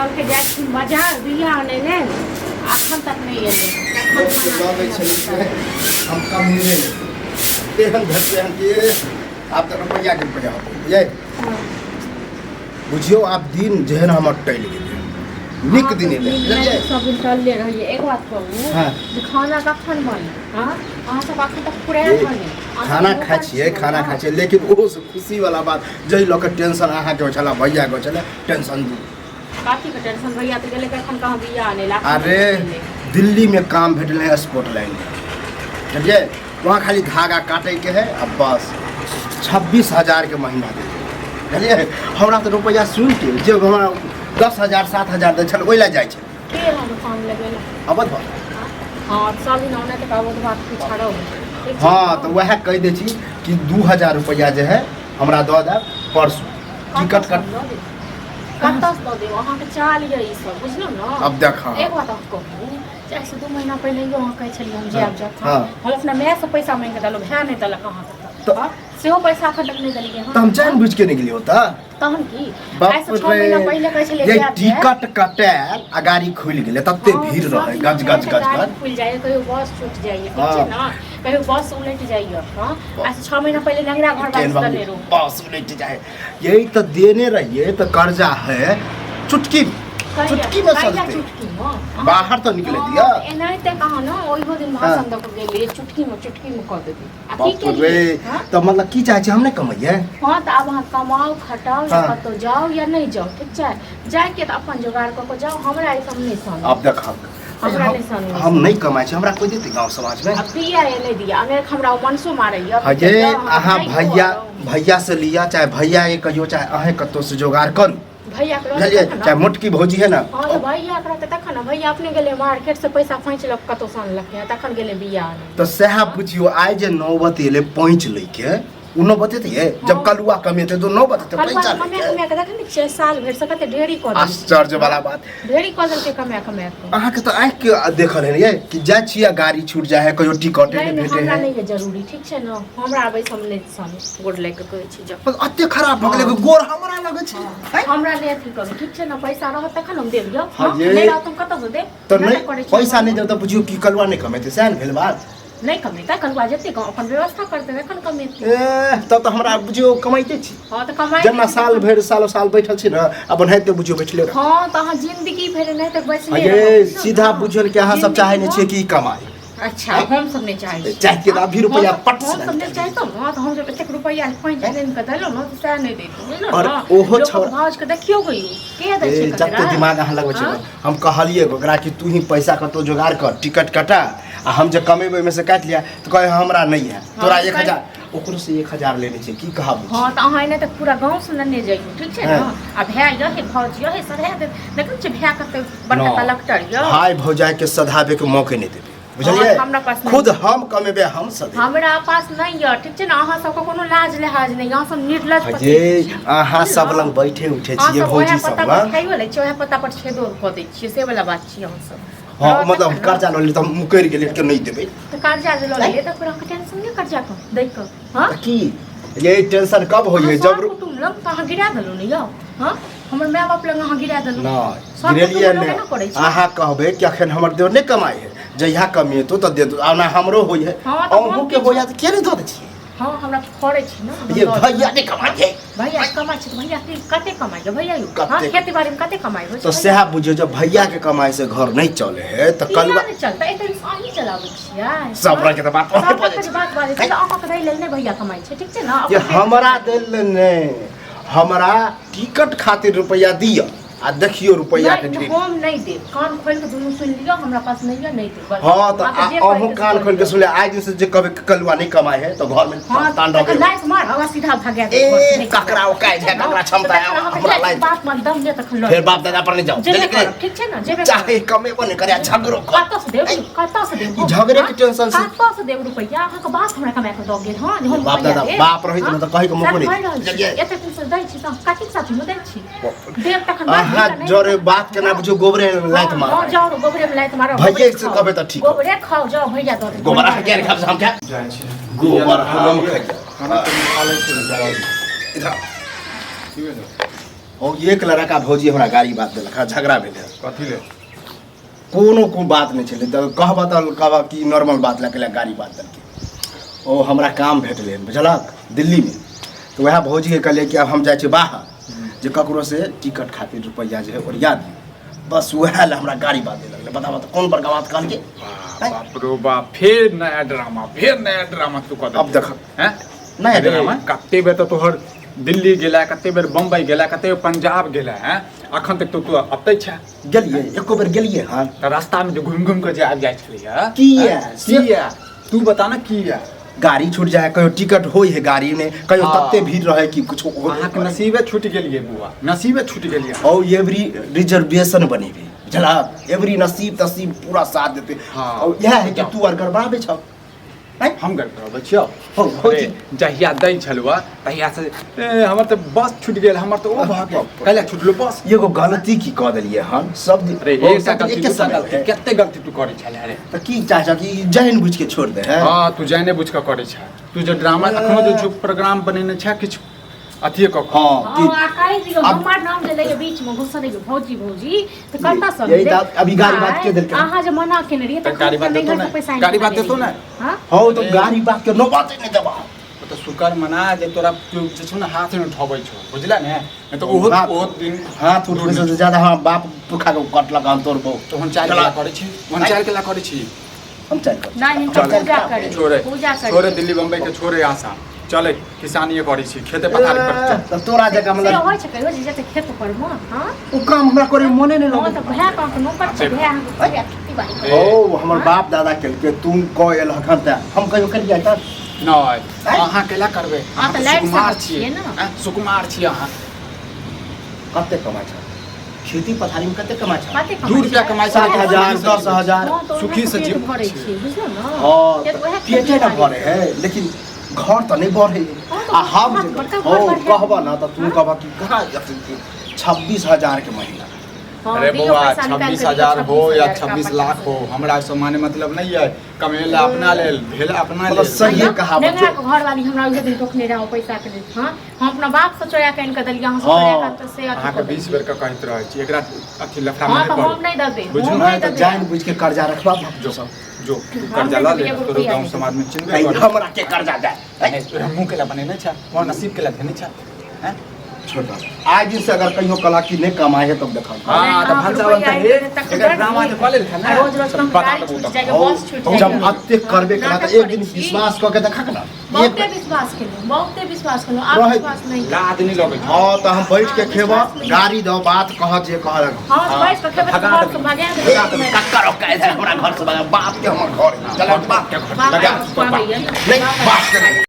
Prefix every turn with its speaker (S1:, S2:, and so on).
S1: कल के जाए मजा बिया आने ने अखन तक नहीं है
S2: हम कम मिले तेहन घर से हम के आप तो रुपया के रुपया बुझे बुझियो आप दिन जेहन हमर टैल गेल निक दिन ले बुझलिए
S1: सब दिन टल ले रहिए एक बात कहूं
S2: हां
S1: खाना कखन बनी हां अहाँ सब अखन तक पूरा बनी
S2: खाना खाइ छियै लेकिन ओ खुशी वाला बात जई लोग टेंशन अहाँ के छला भैया के छला टेंशन दू
S1: काफी का टेंशन भैया तो गेले कखन कहां बिया आने ला
S2: अरे दिल्ली में काम भेटले है स्कॉटलैंड समझे वहाँ खाली धागा काटे के है अब बस 26,000 के महीना दे बुझलिए हमरा तो रुपया सुन के जे हमरा 10,000 7,000 दे छल ओइला जाय छै
S1: के हम काम लगेला
S2: अबत बा
S1: हां साली नौने तक आवत बात पिछाड़ो
S2: हां तो वह कह दे छी कि 2,000 रुपया जे है हमरा दो दे परसों टिकट कट
S1: कतस दो दे वहां के चाल ये ई सब बुझलो न
S2: अब देखा
S1: एक बात आपको चाहे से 2 महीना पहले यो वहां कह छली हम जाब हम अपना मैं से पैसा मांग के दलो भै नहीं दलक कहां तो सेहो पैसा अखन तक नहीं दलिए
S2: हम जान बुझ के निकलियो त
S1: तहन की ऐसे 6 महीना पहले कह छले
S2: ये टिकट कटाल आ गाड़ी खुल गेले तत्ते भीड़ रहे गज
S1: खुल जाए कहियो बस छूट जाइए ठीक छै ना कहियो बस उलट जाइए हां ऐसे 6 महीना पहले लंगड़ा घर बात ले रो
S2: बस उलट जाए यही तो देने रहिए तो कर्जा है चुटकी में सस्ते बाहर तो निकले दिया
S1: एनाइते कहा ना ओइहो दिन भाषण द के गेले चुटकी में कर देती आ की के
S2: तो मतलब की चाहे हम नहीं कमाइए
S1: हां तो अब हम कमाओ खटाओ या तो जाओ या नहीं जाओ ठीक छै जाए के तो अपन जुगाड़ क के जाओ हमरा ई सब नहीं सन
S2: अब देख हम नहीं कमाई छै हमरा कोई देते गांव समाज में
S1: अब दिया या नहीं दिया अगर हमरा मनसो मारैया
S2: अजे आहा भैया से लिया चाहे भैया के कहियो चाहे अहे कतो से जुगाड़ करू
S1: भैया
S2: चाहे मोटकी भौजी है ना
S1: हां तो भैया करते तखन भैया अपने गेले मार्केट से पैसा फैंच लक कतो सान लक तखन गेले बिया
S2: तो सह बुझियो आइ जे 9 बजे ले पहुंच ले के उनो बतेते है जब कलुआ कमेते तो 9 बजे पैसा
S1: कमे के देखन 6 साल भर सकते ढेरी कर
S2: आश्चर्य वाला बात
S1: ढेरी कर के कमे
S2: अहाँ के तो आंख के देखल है ये कि जा छिया गाड़ी छूट जाए है कहियो टिकट
S1: नहीं भेटे है हमरा नहीं है जरूरी ठीक छै ना हमरा आबै सामने सन गोड़ ले के कहै छी जब
S2: अत्ते खराब भ गेलै गोड़ हमरा लगे छै
S1: हमरा ले अथी करू ठीक छै ना पैसा रह तखन हम देब यो नहीं रह तुम कत से दे
S2: तो नहीं पैसा नहीं देब तो बुझियो कि कलुआ नहीं कमेते सैन भेल बात
S1: नहीं कमेता कलुआ जते अपन व्यवस्था करते एखन कमेते
S2: तब तो हमरा बुझियो कमाइते छी
S1: हां तो कमाइ
S2: जना साल भर साल बैठल छी ना अपन हेते बुझियो बैठले रह
S1: हां तो अहाँ जिंदगी भर नहीं तक बैठले
S2: ये सीधा बुझल के अहाँ सब चाहे नहीं छी कि कमाई
S1: अच्छा हम सब नहीं चाहे
S2: चाहे के अभी रुपया पट से
S1: हम सब नहीं चाहे तो हां तो हम जब एते रुपया खोइ दिन के देलो ना तो सह नहीं देतो
S2: और ओहो छोड़
S1: भाज के देखियो गई के दै छै
S2: जत्ते दिमाग अहाँ लगबै छै हम कहलिए ओकरा कि तू ही पैसा कतो जुगाड़ कर टिकट कटा आ हम जे कमेबै में से काट लिया तो कहे हमरा नहीं है तोरा 1,000 ओकरो से 1,000 लेने छै की कहब
S1: हां त अहाँ ने त पूरा गांव से लेने जाइयो ठीक छै ना आ भाय रहे भौजी रहे सधे देखन छै भाय कते बड़का कलेक्टर यो
S2: भाई भौजाई के सधाबे के मौके नहीं देबे बुझलिए खुद हम कमेबे हम सधे
S1: हमरा पास नहीं य ठीक छै ना अहाँ सब को कोनो लाज लिहाज नहीं अहाँ सब निर्लज
S2: जे अहाँ सब लंग बैठे उठे छिए भौजी सब लंग
S1: खाइयो ले चोहे पत्ता पर छेदो क दै छिए से वाला बात छी हम सब
S2: हां मतलब कर्जा ल ले त मुकर गेले के नहीं देबे
S1: तो कर्जा ले ले त पूरा टेंशन नहीं कर्जा को दै क हां
S2: की ये टेंशन कब होई जब
S1: तुम लोग कहां गिरा दलो नहीं यो हां हमर माय बाप लंग अहाँ गिरा दलो
S2: ना गिरलिए नहीं अहाँ कहबे कि अखन हमर देव नहीं कमाई है जहिया कमेतो त दे दो आना हमरो होई है अहू के होया त के नहीं द दे छी
S1: हां हमरा फड़े छी ना
S2: ये भैया ने कमाई है
S1: भैया कमाई छी भैया कते कमाई है भैया हां खेती बाड़ी में कते कमाई हो
S2: तो सेहा बुझियो जब भैया के कमाई से घर नहीं चले है त कलवा
S1: नहीं चलता ए त सही चलाबै छियै
S2: सब रंग के बात
S1: बात बाजे त अहाँ के दै लेल नहीं भैया कमाई छै ठीक छै ना
S2: ये हमरा देल नहीं हमरा टिकट खातिर रुपया दिया आ देखियो रुपया के ठीक
S1: हम नहीं दे कान खोल के दुनु सुन लियो हमरा पास नहीं है नहीं दे
S2: हां तो अहू कान खोल के सुन ले आज दिन से जे कभी कलवा नहीं कमाई है तो घर में तांडव
S1: के लाइट मार हवा सीधा भागे
S2: ए ककरा ओ काई है ककरा क्षमता है हमरा लाइट
S1: बाप मन दम जे तखन लो
S2: फिर बाप दादा पर नहीं जाओ
S1: ठीक छै ना जेबे
S2: चाहे कमे बने करे झगड़ो
S1: कत से देब
S2: झगड़े के टेंशन से
S1: कत से देब रुपया अहाँ के बात हमरा कमाए के द गेल हां हम
S2: बाप दादा बाप रही तो कहि के मको नहीं
S1: एते कुछ दै छी त काटी साथी में दै छी देब तखन
S2: हां जोरे बात के ना बुझो गोबरे लाइट मार
S1: हां जाओ गोबरे में लाइट मारो
S2: भैया से कहबे त ठीक
S1: गोबरे खाओ जाओ भैया दो
S2: गोबर के खाब हम क्या गोबर हम खाई खाना तो खा ले इधर ठीक है और एक लड़का भौजी हमरा गाड़ी बात देलक झगड़ा भेल है
S3: कथी ले
S2: कोनो बात नहीं चले तो कहबा कि नॉर्मल बात लगे गाड़ी बात देलकै ओ हमरा काम भेटलै बुझलक दिल्ली में तो वह भौजी के कहलिए कि अब हम जाए बाहर जे ककरो से टिकट खातिर रुपया जो है ओरिया दी बस वह ले हमरा गाड़ी बात दे लगले बताबा तो कौन बड़का बात कहलकै
S3: बाप रो बाप फिर नया ड्रामा तू कर
S2: अब देख
S3: हैं
S2: नया ड्रामा
S3: कते बेर तो तोहर दिल्ली गेला कते बेर बम्बई गेला कते बेर पंजाब गेला हैं अखन तक तो अतै छै
S2: गेलिए एको बेर गेलिए हां
S3: त रास्ता में जो घूम के जे आबि जाइ छलिए
S2: किया
S3: तू बता ना किया
S2: गाड़ी छूट जाए कहियो टिकट होई है गाड़ी में कहियो तत्ते भीड़ रहे कि कुछ
S3: अहाँ के नसीबे छूट गेलिए बुआ नसीबे छूट गेलिए
S2: और एवरी रिजर्वेशन बनेबे बुझला एवरी नसीब तसीब पूरा साथ देते और यह है कि तू अर गड़बड़ाबे छ
S3: हम गड़बड़ाबे छियो जहिया दै छलुआ तहिया से हमर त बस छूट गेल हमर त ओ भाग गेल कहले छूटलो बस
S2: एगो गलती की क देलिए हम सब
S3: अरे एक गलती कते गलती तू करै छले रे
S2: त की चाचा कि जहन बुझ के छोड़ दे है
S3: हां तू जाने बुझ के करै छ तू जो ड्रामा अखनो जो प्रोग्राम बनेने छ किछ अथिए क
S2: हां
S1: कि आकाई जी हमर नाम ले के बीच में घुस रही भौजी भौजी तो करता सब
S2: यही बात अभी गाड़ी बात के देलकै
S1: अहाँ जे मना केने रहिए त
S3: गाड़ी बात देतो ना गाड़ी बात देतो ना
S1: हां
S2: हो तो गाड़ी बात के नो बात नहीं देबा
S3: तो शुक्र मना जे तोरा जे छ ना हाथ में उठाबै छ बुझला ने तो ओहो दिन
S2: हाथ उठबै से ज्यादा हम बाप पुखा के कट लगा हम तोर बहु
S3: तो हम चाल केला करै छी हम चाल केला करै छी
S2: हम चल कर
S1: नहीं पूजा करे पूजा करे
S3: छोरे दिल्ली बम्बई के छोरे आसा चले किसानी करै छी खेते पथार पर
S2: त तोरा जगह
S1: से
S2: मतलब
S1: होय छै कहियो जे जते खेत पर म हां
S2: उ काम हमरा करे मने नहीं
S1: हां
S2: लगे
S1: त भया काम के नौकर छै भया खेती बाड़ी
S2: ओ हमर बाप दादा केलके तुम कहल हखन त हम कहियो कर जाय त
S3: नहीं अहाँ केला करबे
S1: हां त लाइट
S3: सुकुमार
S1: से छिए ना
S3: सुकुमार छी अहाँ
S2: कते कमाय छ खेती पथारी में कते कमाय छ
S3: 2 रुपया कमाय छै
S2: 7,000 10,000
S3: सुखी से जीव
S1: भरै छी बुझलो ना
S2: हां पेटे न भरे है लेकिन घर तो नहीं बढ़े आ हम हो कहबा ना तो तू कहबा कि कहाँ 26,000 के महीना
S3: अरे बुआ 26,000 हो या 26 लाख हो हमरा से माने मतलब नहीं है कमेला अपना लेल भेला अपना लेल
S2: सही कहा
S1: नेंगा के घर वाली हमरा उहे दिन टोकने रहो पैसा के लेल हां हम अपना बाप से चोरा के इनका दलिया हम से चोरा के से
S3: अहाँ के 20 बेर का कहत रहै छी एकरा अथी लफड़ा
S1: हां
S3: में
S1: तो
S3: कर
S1: हम नहीं दबे
S2: बुझू ना तो जान बुझ के कर्जा रखबा जो सब
S3: जो कर्जा ला ले तो गांव समाज में चिन्हबे कर
S2: हमरा के कर्जा दे
S3: हमहू केला बनेने छ वहां नसीब केला देने छ हैं
S2: छोटा आज दिन से अगर कहियो कला की नहीं कमाए है तब देखा
S3: हां तो भंसा बनता है एकर ड्रामा के कॉलेज था ना
S1: रोज रोज
S3: बता
S1: गाड़ी
S3: दबो
S1: छूट
S3: तो
S1: जाएगा बस छूट जाएगा
S2: जब अत्ते करबे करा तो एक दिन विश्वास क के देखा ना
S1: बहुते विश्वास करो आप
S2: रहे-
S1: विश्वास नहीं
S3: लाद नहीं लगे
S2: हां तो हम बैठ के खेबा गाड़ी दो बात कह जे कह
S1: हां बैठ के खेबे
S3: भगा
S1: तो भागे
S2: कक्कर का हमरा घर से बाप के हमर घर चल बाप के घर
S1: बाप
S2: लगा
S1: के घर
S2: नहीं बाप के